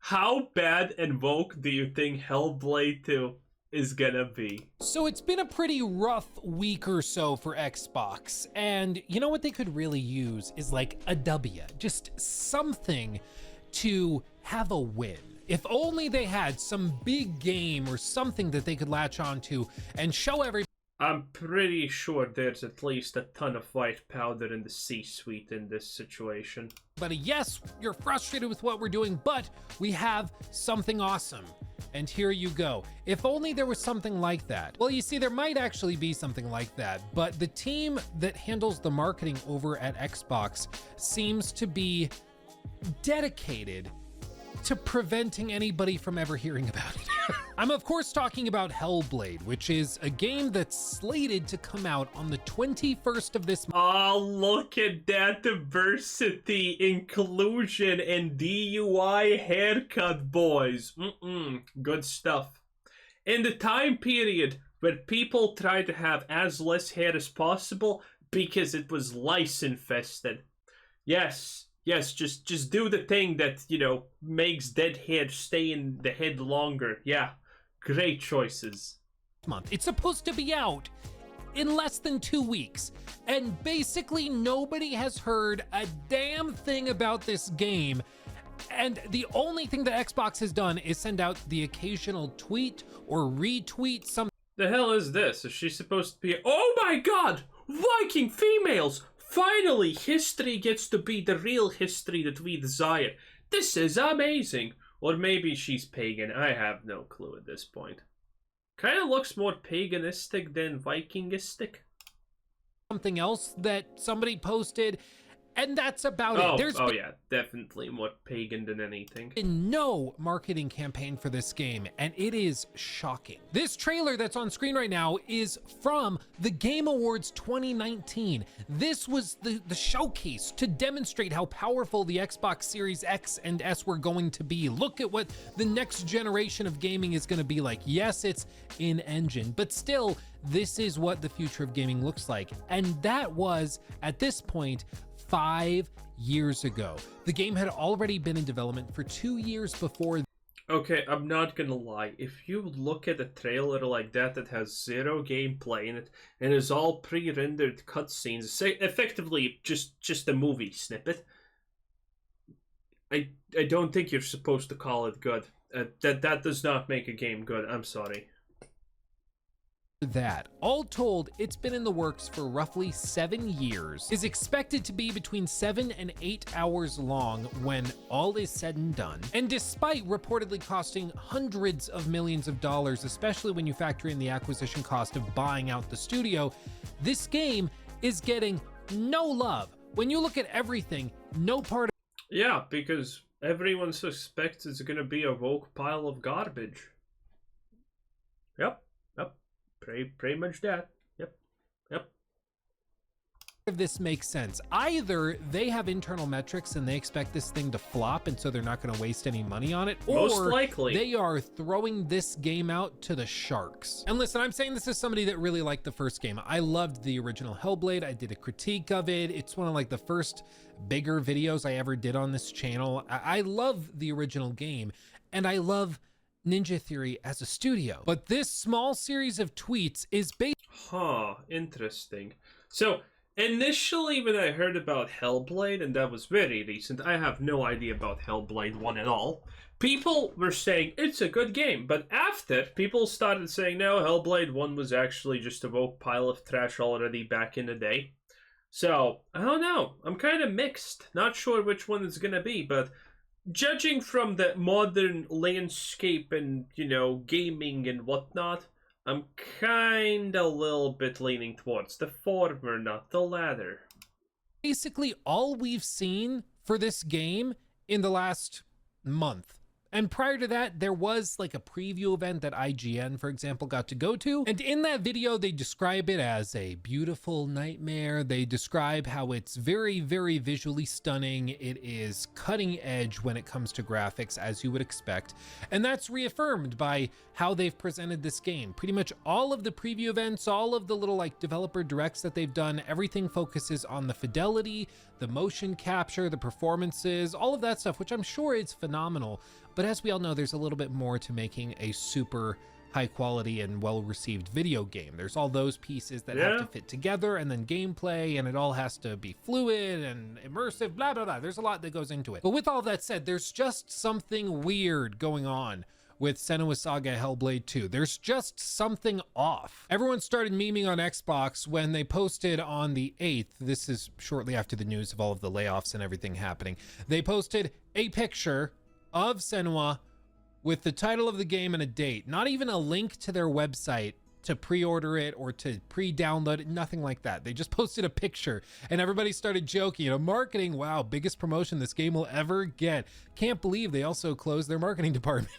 How bad and woke do you think Hellblade 2 is gonna be? So it's been a pretty rough week or so for Xbox, and you know what they could really use is like a W, just something to have a win. If only they had some big game or something that they could latch onto and show everybody. I'm pretty sure there's at least a ton of white powder in the C-suite in this situation. But yes, you're frustrated with what we're doing, but we have something awesome. And here you go. If only there was something like that. Well, you see, there might actually be something like that, but the team that handles the marketing over at Xbox seems to be dedicated to preventing anybody from ever hearing about it. I'm of course talking about Hellblade, which is a game that's slated to come out on the 21st of this month. Oh, look at that diversity, inclusion, and DUI haircut, boys. Good stuff. In the time period where people tried to have as less hair as possible because it was lice infested. Yes, just do the thing that, you know, makes dead hair stay in the head longer. Yeah, great choices. It's supposed to be out in less than 2 weeks, and basically nobody has heard a damn thing about this game. And the only thing that Xbox has done is send out the occasional tweet or retweet something. The hell is this? Is she supposed to be... Oh my god! Viking females! Finally, history gets to be the real history that we desire. This is amazing. Or maybe she's pagan. I have no clue at this point. Kind of looks more paganistic than Vikingistic. Something else that somebody posted, and that's about it. There's yeah, definitely more pagan than anything. been no marketing campaign for this game, and it is shocking. This trailer that's on screen right now is from the Game Awards 2019. This was the showcase to demonstrate how powerful the Xbox Series X and S were going to be. Look at what the next generation of gaming is going to be like. Yes, it's in-engine, but still, this is what the future of gaming looks like. And that was, at this point, 5 years ago. The game had already been in development for 2 years before. Okay, I'm not gonna lie. If you look at a trailer like that that has zero gameplay in it and is all pre-rendered cutscenes, say effectively just a movie snippet, I don't think you're supposed to call it good. That does not make a game good. I'm sorry. That. All told, it's been in the works for roughly 7 years, is expected to be between 7 and 8 hours long when all is said and done. And despite reportedly costing hundreds of millions of dollars, especially when you factor in the acquisition cost of buying out the studio, this game is getting no love. When you look at everything, no part of... Yeah, because everyone suspects it's gonna be a woke pile of garbage. Yep. Pretty much that. Yep. If this makes sense. Either they have internal metrics and they expect this thing to flop and so they're not going to waste any money on it, or most likely they are throwing this game out to the sharks. And listen, I'm saying this as somebody that really liked the first game. I loved the original Hellblade. I did a critique of it. It's one of like the first bigger videos I ever did on this channel. I love the original game, and I love Ninja Theory as a studio. But this small series of tweets is based... Huh, interesting. So, initially when I heard about Hellblade, and that was very recent, I have no idea about Hellblade 1 at all, people were saying it's a good game, but after, people started saying, no, Hellblade 1 was actually just a woke pile of trash already back in the day. So, I don't know, I'm kind of mixed, not sure which one it's gonna be, but judging from the modern landscape and, you know, gaming and whatnot, I'm kinda a little bit leaning towards the former, not the latter. Basically all we've seen for this game in the last month. And prior to that, there was like a preview event that IGN, for example, got to go to. And in that video, they describe it as a beautiful nightmare. They describe how it's very, very visually stunning. It is cutting edge when it comes to graphics, as you would expect. And that's reaffirmed by how they've presented this game. Pretty much all of the preview events, all of the little like developer directs that they've done, everything focuses on the fidelity, the motion capture, the performances, all of that stuff, which I'm sure is phenomenal. But But as we all know, there's a little bit more to making a super high quality and well-received video game. There's all those pieces that have to fit together, and then gameplay, and it all has to be fluid and immersive, blah, blah, blah. There's a lot that goes into it. But with all that said, there's just something weird going on with Senua's Saga Hellblade 2. There's just something off. Everyone started memeing on Xbox when they posted on the 8th. This is shortly after the news of all of the layoffs and everything happening. They posted a picture of Senua with the title of the game and a date, not even a link to their website to pre-order it or to pre-download it, nothing like that. They just posted a picture and everybody started joking, marketing, wow, biggest promotion this game will ever get. Can't believe they also closed their marketing department.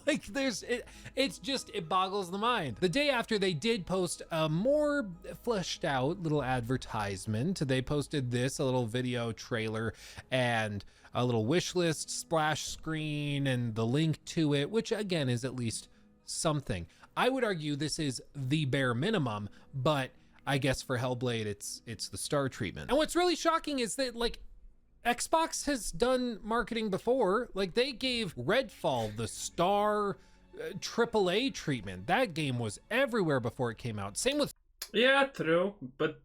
Like it boggles the mind. The day after, they did post a more fleshed out little advertisement. They posted a little video trailer and a little wish list splash screen and the link to it, which again is at least something. I would argue this is the bare minimum, but I guess for Hellblade, it's the star treatment. And what's really shocking is that Xbox has done marketing before. They gave Redfall the star AAA treatment. That game was everywhere before it came out. Same with... Yeah, true, but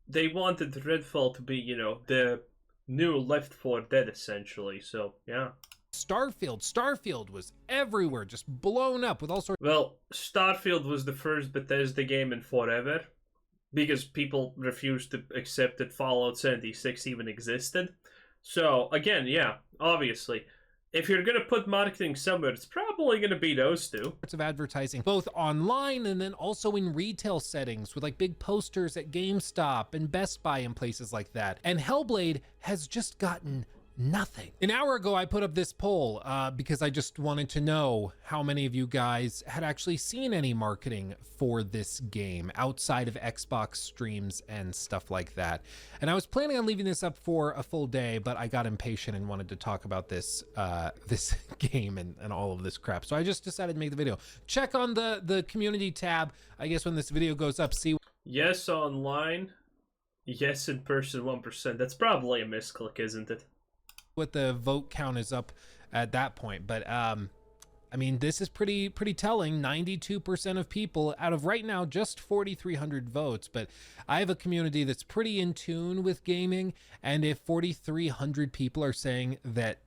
they wanted Redfall to be, the new Left 4 Dead, essentially, so, yeah. Starfield was everywhere, just blown up with all sorts... Well, Starfield was the first Bethesda game in forever, because people refused to accept that Fallout 76 even existed. So, again, yeah, obviously, if you're going to put marketing somewhere, it's probably going to be those two. Of advertising, both online and then also in retail settings with big posters at GameStop and Best Buy and places like that. And Hellblade has just gotten nothing. An hour ago, I put up this poll because I just wanted to know how many of you guys had actually seen any marketing for this game outside of Xbox streams and stuff like that. And I was planning on leaving this up for a full day, but I got impatient and wanted to talk about this this game and all of this crap. So I just decided to make the video. Check on the community tab, I guess, when this video goes up. See. Yes, online. Yes, in person, 1%. That's probably a misclick, isn't it? What the vote count is up at that point, but I mean, this is pretty telling. 92% of people out of right now just 4,300 votes, but I have a community that's pretty in tune with gaming, and if 4,300 people are saying that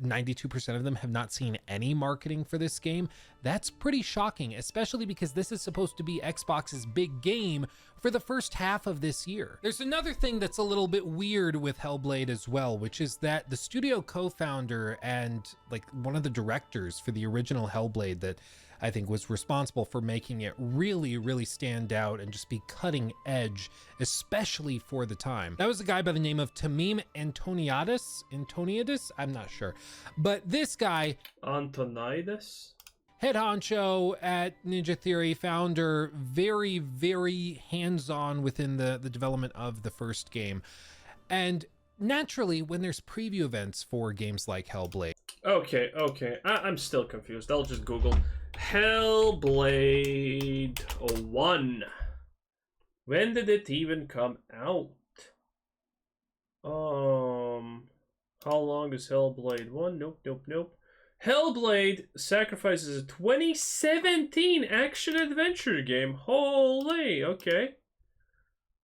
92% of them have not seen any marketing for this game, that's pretty shocking, especially because this is supposed to be Xbox's big game for the first half of this year. There's another thing that's a little bit weird with Hellblade as well, which is that the studio co-founder and one of the directors for the original Hellblade that I think was responsible for making it really stand out and just be cutting edge, especially for the time. That was a guy by the name of Tamim Antoniadis? I'm not sure. But this guy... Antoniadis? Head honcho at Ninja Theory, founder, very hands-on within the development of the first game. And naturally, when there's preview events for games like Hellblade... Okay. I'm still confused. I'll just Google Hellblade 1. When did it even come out? How long is Hellblade 1? Nope. Hellblade Sacrifice is a 2017 action-adventure game. Holy, okay.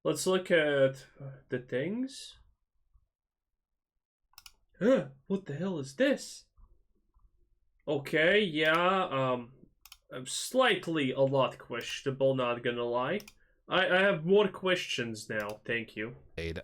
Let's look at the things. What the hell is this? Okay, yeah, slightly a lot questionable, not gonna lie. I have more questions now, thank you.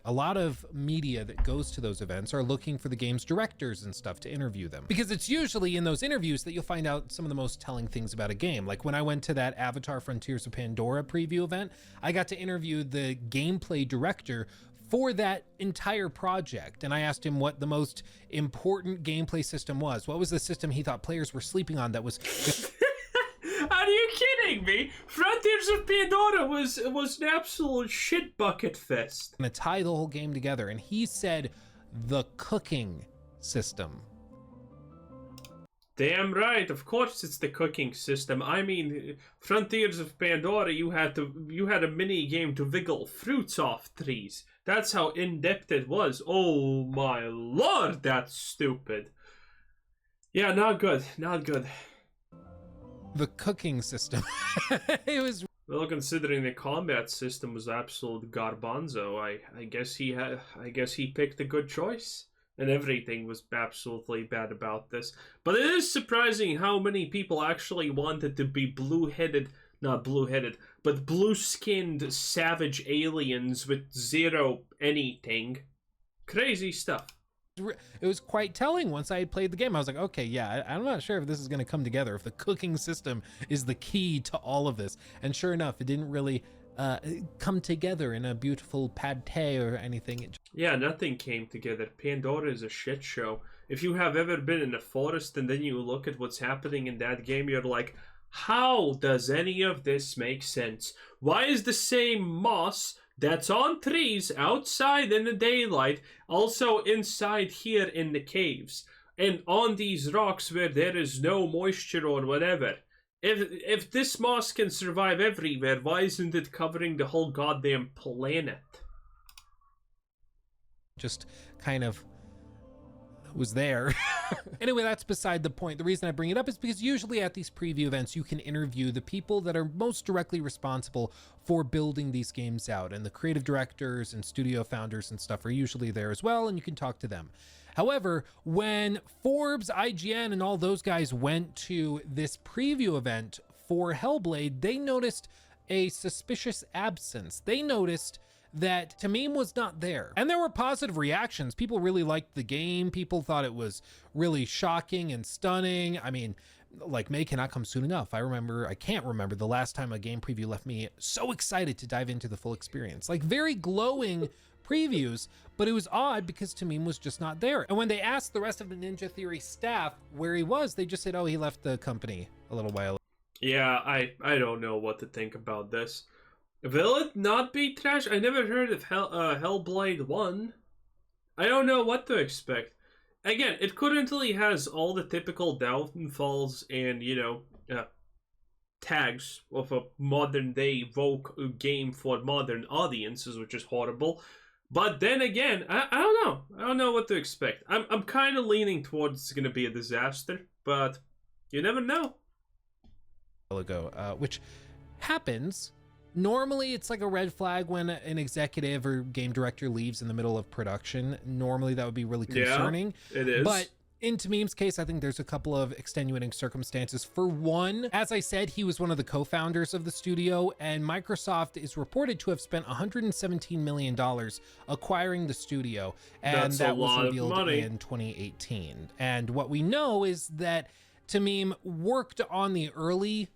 A lot of media that goes to those events are looking for the game's directors and stuff to interview them, because it's usually in those interviews that you'll find out some of the most telling things about a game. Like when I went to that Avatar Frontiers of Pandora preview event, I got to interview the gameplay director for that entire project, and I asked him what the most important gameplay system was. What was the system he thought players were sleeping on that was... Are you kidding me? Frontiers of Pandora was an absolute shit bucket fest. ...to tie the whole game together, and he said the cooking system. Damn right, of course it's the cooking system. I mean, Frontiers of Pandora, you had a mini game to wiggle fruits off trees. That's how in-depth it was. Oh my lord, that's stupid. Yeah, not good. Not good. The cooking system. It was. Well, considering the combat system was absolute garbanzo, I guess he picked a good choice. And everything was absolutely bad about this. But it is surprising how many people actually wanted to be not blue-headed, but blue-skinned savage aliens with zero anything. Crazy stuff. It was quite telling once I had played the game. I was like, okay, yeah, I'm not sure if this is going to come together, if the cooking system is the key to all of this. And sure enough, it didn't really come together in a beautiful pad thai or anything. Yeah, nothing came together. Pandora is a shit show. If you have ever been in a forest and then you look at what's happening in that game, you're like, how does any of this make sense? Why is the same moss that's on trees outside in the daylight also inside here in the caves and on these rocks where there is no moisture or whatever? If this moss can survive everywhere, why isn't it covering the whole goddamn planet? Just kind of was there. Anyway, that's beside the point. The reason I bring it up is because usually at these preview events, you can interview the people that are most directly responsible for building these games out, and the creative directors and studio founders and stuff are usually there as well, and you can talk to them. However, when Forbes, IGN, and all those guys went to this preview event for Hellblade, they noticed a suspicious absence. They noticed that Tamim was not there. And there were positive reactions. People really liked the game. People thought it was really shocking and stunning. I mean, like, May cannot come soon enough. I can't remember the last time a game preview left me so excited to dive into the full experience. Like, very glowing previews, but it was odd because Tamim was just not there. And when they asked the rest of the Ninja Theory staff where he was, they just said, oh, he left the company a little while ago. Yeah, I don't know what to think about this. Will it not be trash? I never heard of Hellblade 1. I don't know what to expect. Again, it currently has all the typical downfalls and, tags of a modern-day Vogue game for modern audiences, which is horrible. But then again, I don't know. I don't know what to expect. I'm kind of leaning towards it's going to be a disaster, but you never know. Which happens. Normally, it's like a red flag when an executive or game director leaves in the middle of production. Normally, that would be really concerning. Yeah, it is. But in Tamim's case, I think there's a couple of extenuating circumstances. For one, as I said, he was one of the co-founders of the studio, and Microsoft is reported to have spent $117 million acquiring the studio, and that was revealed in 2018. And what we know is that Tamim worked on the early,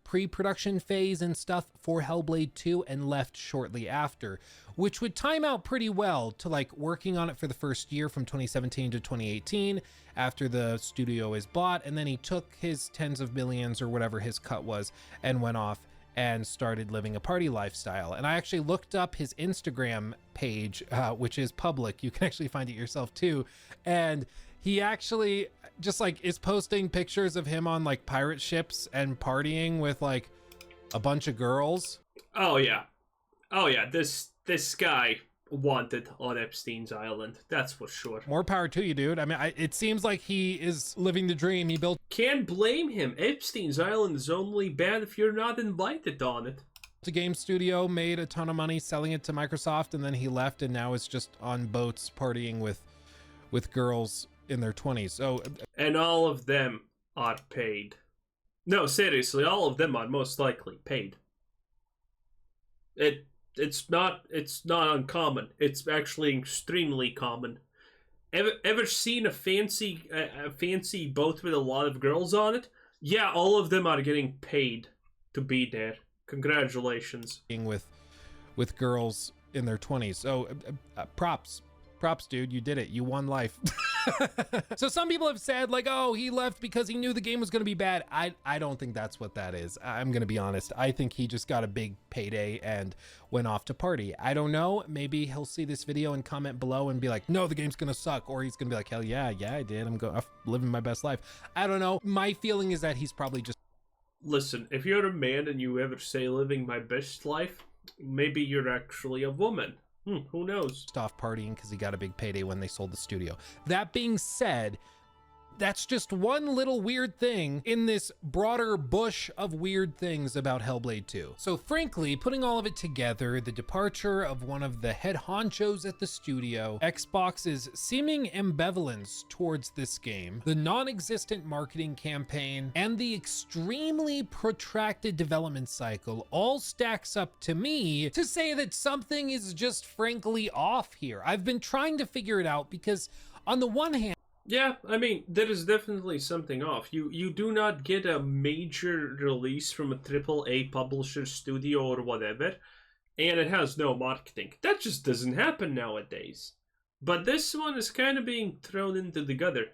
pre-production phase and stuff for Hellblade 2 and left shortly after, which would time out pretty well to working on it for the first year from 2017 to 2018 after the studio is bought, and then he took his tens of millions or whatever his cut was and went off and started living a party lifestyle. And I actually looked up his Instagram page, which is public. You can actually find it yourself too. And he actually just is posting pictures of him on pirate ships and partying with a bunch of girls. Oh yeah. This guy wanted on Epstein's Island. That's for sure. More power to you, dude. I mean, it seems like he is living the dream. He built. Can't blame him. Epstein's Island is only bad if you're not invited on it. The game studio, made a ton of money selling it to Microsoft, and then he left, and now is just on boats partying with girls in their 20s. So, and all of them are paid. No, seriously, all of them are most likely paid. It's not uncommon. It's actually extremely common. Ever seen a fancy boat with a lot of girls on it? Yeah, all of them are getting paid to be there. Congratulations. With girls in their 20s. So props, dude. You did it. You won life. So some people have said oh, he left because he knew the game was going to be bad. I don't think that's what that is. I'm going to be honest. I think he just got a big payday and went off to party. I don't know. Maybe he'll see this video and comment below and be like, no, the game's going to suck. Or he's going to be like, hell yeah, I did. I'm living my best life. I don't know. My feeling is that he's probably just... Listen, if you're a man and you ever say living my best life, maybe you're actually a woman. Who knows? Off partying because he got a big payday when they sold the studio. That being said, That's just one little weird thing in this broader bush of weird things about Hellblade 2. So frankly, putting all of it together, the departure of one of the head honchos at the studio, Xbox's seeming ambivalence towards this game, the non-existent marketing campaign, and the extremely protracted development cycle all stacks up to me to say that something is just frankly off here. I've been trying to figure it out because on the one hand, yeah, I mean, there is definitely something off. You do not get a major release from a AAA publisher, studio, or whatever, and it has no marketing. That just doesn't happen nowadays. But this one is kind of being thrown into the gutter.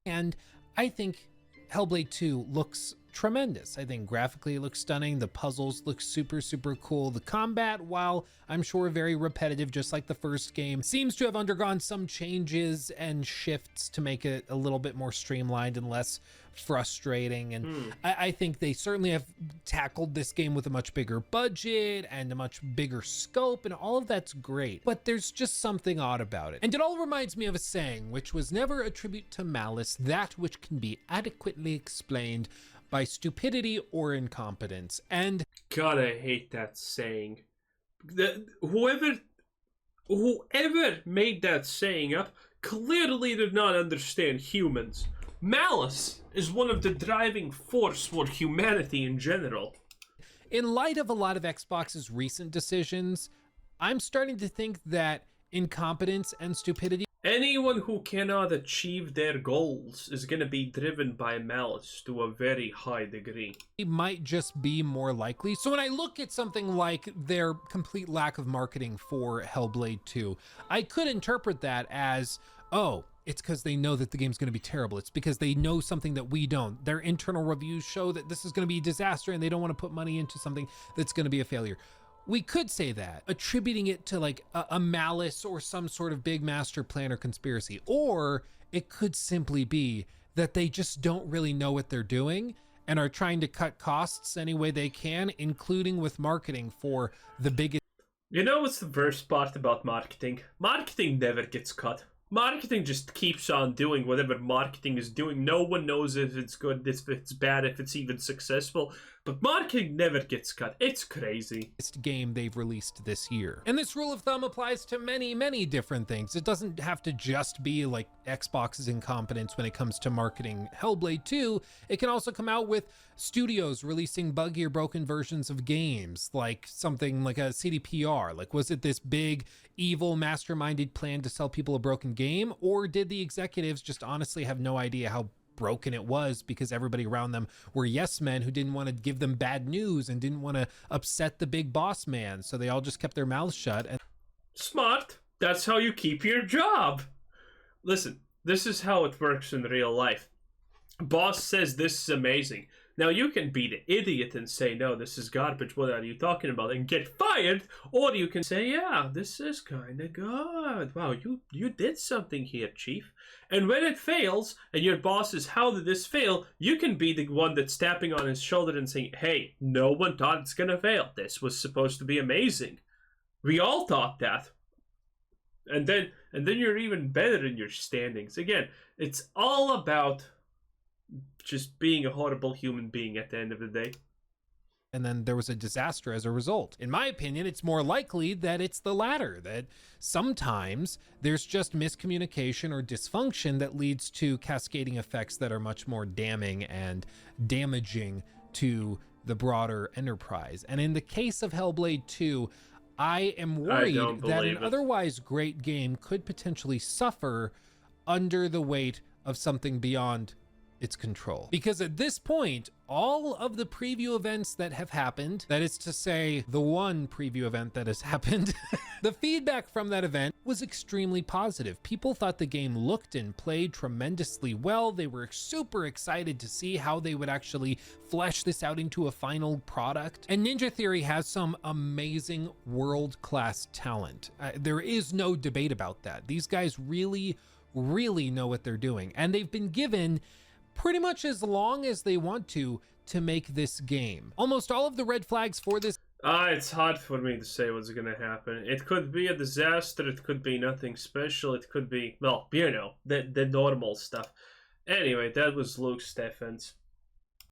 And I think Hellblade 2 looks tremendous. I think graphically it looks stunning. The puzzles look super, super cool. The combat, while I'm sure very repetitive, just like the first game, seems to have undergone some changes and shifts to make it a little bit more streamlined and less frustrating. And I think they certainly have tackled this game with a much bigger budget and a much bigger scope, and all of that's great. But there's just something odd about it. And it all reminds me of a saying, which was never a tribute to malice, that which can be adequately explained by stupidity or incompetence. And God, I hate that saying. Whoever made that saying up clearly did not understand humans. Malice is one of the driving force for humanity in general. in light of a lot of Xbox's recent decisions, I'm starting to think that incompetence and stupidity, anyone who cannot achieve their goals is going to be driven by malice to a very high degree. might just be more likely. So when I look at something like their complete lack of marketing for Hellblade 2, I could interpret that as, oh, it's because they know that the game's going to be terrible. It's because they know something that we don't. Their internal reviews show that this is going to be a disaster and they don't want to put money into something that's going to be a failure. We could say that, attributing it to like a malice or some sort of big master plan or conspiracy. Or it could simply be that they just don't really know what they're doing and are trying to cut costs any way they can, including with marketing for the biggest. You know what's the worst part about marketing? Marketing never gets cut. Marketing just keeps on doing whatever marketing is doing. No one knows if it's good, if it's bad, if it's even successful. But marketing never gets cut. It's crazy. Game they've released this year. And this rule of thumb applies to many, many different things. It doesn't have to just be like Xbox's incompetence when it comes to marketing Hellblade 2. It can also come out with studios releasing buggy or broken versions of games, like something like a CDPR. Like, was it this big, evil, masterminded plan to sell people a broken game? Or did the executives just honestly have no idea how broken it was because everybody around them were yes men who didn't want to give them bad news and didn't want to upset the big boss man, so they all just kept their mouths shut? And smart. That's how you keep your job. Listen, this is how it works in real life. Boss says this is amazing. Now you can be the idiot and say, no, this is garbage, what are you talking about, and get fired, or you can say, yeah, this is kind of good. Wow, you did something here, chief. And when it fails, and your boss says, how did this fail, you can be the one that's tapping on his shoulder and saying, hey, no one thought it's gonna fail. This was supposed to be amazing. We all thought that. And then you're even better in your standings. Again, it's all about just being a horrible human being at the end of the day. And then there was a disaster as a result. In my opinion, it's more likely that it's the latter, that sometimes there's just miscommunication or dysfunction that leads to cascading effects that are much more damning and damaging to the broader enterprise. And in the case of Hellblade 2, I am worried that an otherwise great game could potentially suffer under the weight of something beyond its control. Because at this point, all of the preview events that have happened, that is to say, the one preview event that has happened, the feedback from that event was extremely positive. People thought the game looked and played tremendously well. They were super excited to see how they would actually flesh this out into a final product. And Ninja Theory has some amazing world-class talent. There is no debate about that. These guys really know what they're doing. And they've been given pretty much as long as they want to make this game. Almost all of the red flags for this. It's hard for me to say what's gonna happen. It could be a disaster, it could be nothing special, it could be, well, you know, the normal stuff. Anyway, that was Luke Steffens.